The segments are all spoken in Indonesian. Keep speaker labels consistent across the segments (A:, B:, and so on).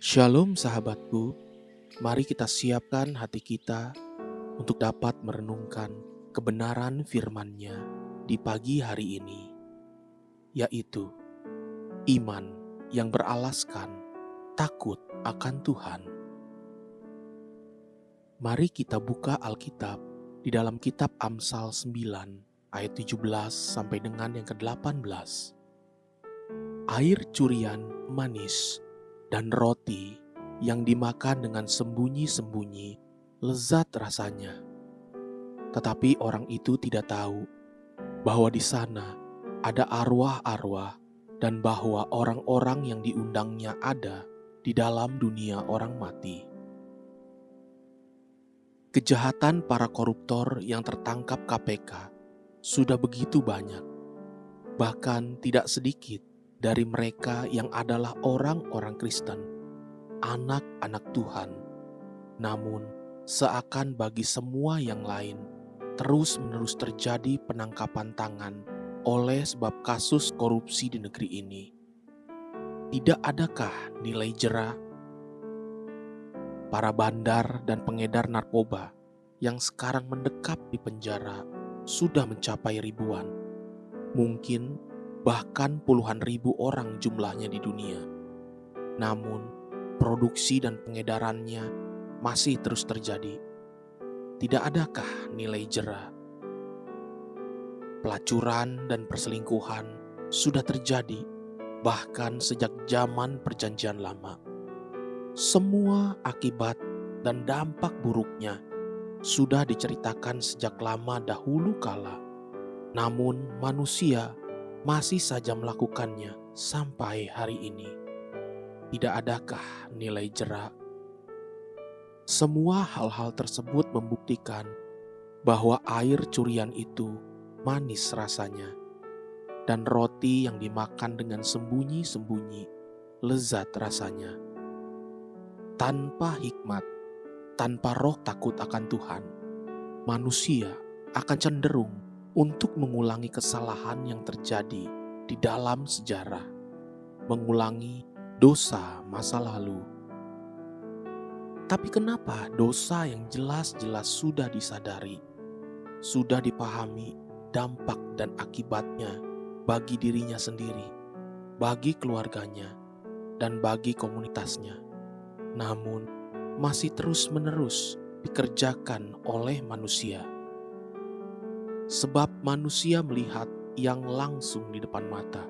A: Shalom sahabatku, mari kita siapkan hati kita untuk dapat merenungkan kebenaran firman-Nya di pagi hari ini, yaitu iman yang beralaskan takut akan Tuhan. Mari kita buka Alkitab di dalam kitab Amsal 9 ayat 17 sampai dengan yang ke-18. Air curian manis dan roti yang dimakan dengan sembunyi-sembunyi lezat rasanya. Tetapi orang itu tidak tahu bahwa di sana ada arwah-arwah dan bahwa orang-orang yang diundangnya ada di dalam dunia orang mati. Kejahatan para koruptor yang tertangkap KPK sudah begitu banyak, bahkan tidak sedikit dari mereka yang adalah orang-orang Kristen, anak-anak Tuhan. Namun, seakan bagi semua yang lain, terus-menerus terjadi penangkapan tangan oleh sebab kasus korupsi di negeri ini. Tidak adakah nilai jera? Para bandar dan pengedar narkoba yang sekarang mendekap di penjara sudah mencapai ribuan. Mungkin bahkan puluhan ribu orang jumlahnya di dunia. Namun, produksi dan pengedarannya masih terus terjadi. Tidak adakah nilai jera? Pelacuran dan perselingkuhan sudah terjadi bahkan sejak zaman Perjanjian Lama. Semua akibat dan dampak buruknya sudah diceritakan sejak lama dahulu kala. Namun manusia masih saja melakukannya sampai hari ini. Tidak adakah nilai jera? Semua hal-hal tersebut membuktikan bahwa air curian itu manis rasanya, dan roti yang dimakan dengan sembunyi-sembunyi lezat rasanya. Tanpa hikmat, tanpa roh takut akan Tuhan, manusia akan cenderung untuk mengulangi kesalahan yang terjadi di dalam sejarah, mengulangi dosa masa lalu. Tapi kenapa dosa yang jelas-jelas sudah disadari, sudah dipahami dampak dan akibatnya bagi dirinya sendiri, bagi keluarganya, dan bagi komunitasnya, namun masih terus-menerus dikerjakan oleh manusia? Sebab manusia melihat yang langsung di depan mata,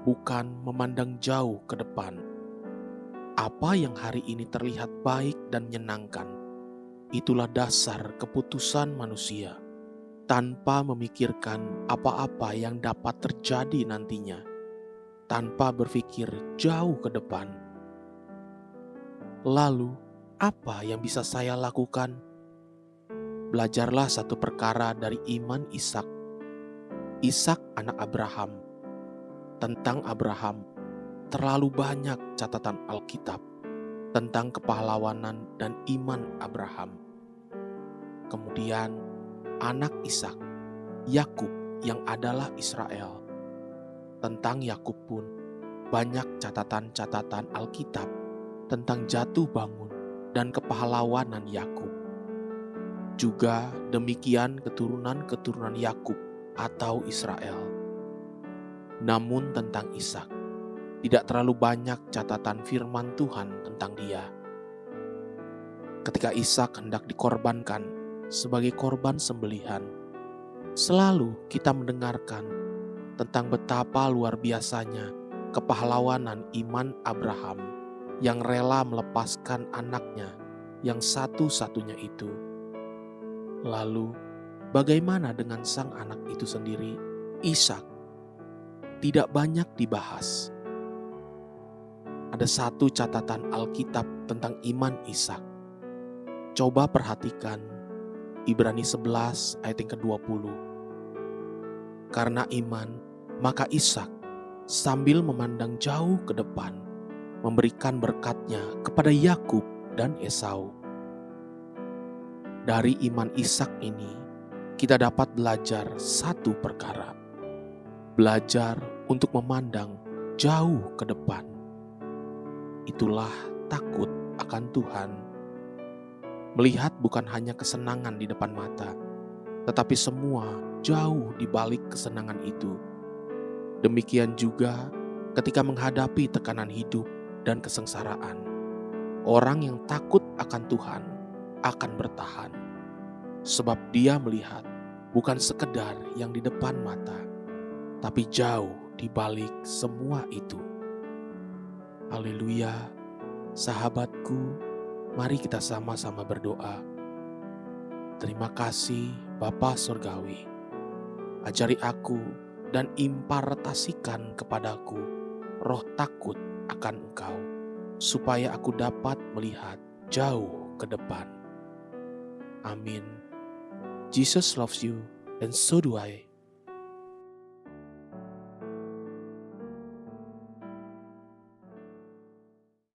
A: bukan memandang jauh ke depan. Apa yang hari ini terlihat baik dan menyenangkan, itulah dasar keputusan manusia, tanpa memikirkan apa-apa yang dapat terjadi nantinya, tanpa berpikir jauh ke depan. Lalu, apa yang bisa saya lakukan? Belajarlah satu perkara dari iman Ishak. Ishak anak Abraham. Tentang Abraham, terlalu banyak catatan Alkitab tentang kepahlawanan dan iman Abraham. Kemudian, anak Ishak, Yakub yang adalah Israel. Tentang Yakub pun, banyak catatan-catatan Alkitab tentang jatuh bangun dan kepahlawanan Yakub. Juga demikian keturunan-keturunan Yakub atau Israel. Namun tentang Ishak, tidak terlalu banyak catatan firman Tuhan tentang dia. Ketika Ishak hendak dikorbankan sebagai korban sembelihan, selalu kita mendengarkan tentang betapa luar biasanya kepahlawanan iman Abraham yang rela melepaskan anaknya yang satu-satunya itu. Lalu, bagaimana dengan sang anak itu sendiri, Ishak? Tidak banyak dibahas. Ada satu catatan Alkitab tentang iman Ishak. Coba perhatikan Ibrani 11 ayat yang ke-20. Karena iman, maka Ishak sambil memandang jauh ke depan, memberikan berkatnya kepada Yakub dan Esau. Dari iman Ishak ini, kita dapat belajar satu perkara. Belajar untuk memandang jauh ke depan. Itulah takut akan Tuhan. Melihat bukan hanya kesenangan di depan mata, tetapi semua jauh di balik kesenangan itu. Demikian juga ketika menghadapi tekanan hidup dan kesengsaraan. Orang yang takut akan Tuhan akan bertahan, sebab dia melihat bukan sekedar yang di depan mata, tapi jauh di balik semua itu. Haleluya, sahabatku, mari kita sama-sama berdoa. Terima kasih Bapa Surgawi, ajari aku dan impartasikan kepadaku roh takut akan Engkau, supaya aku dapat melihat jauh ke depan. Amin. Jesus loves you, and so do I.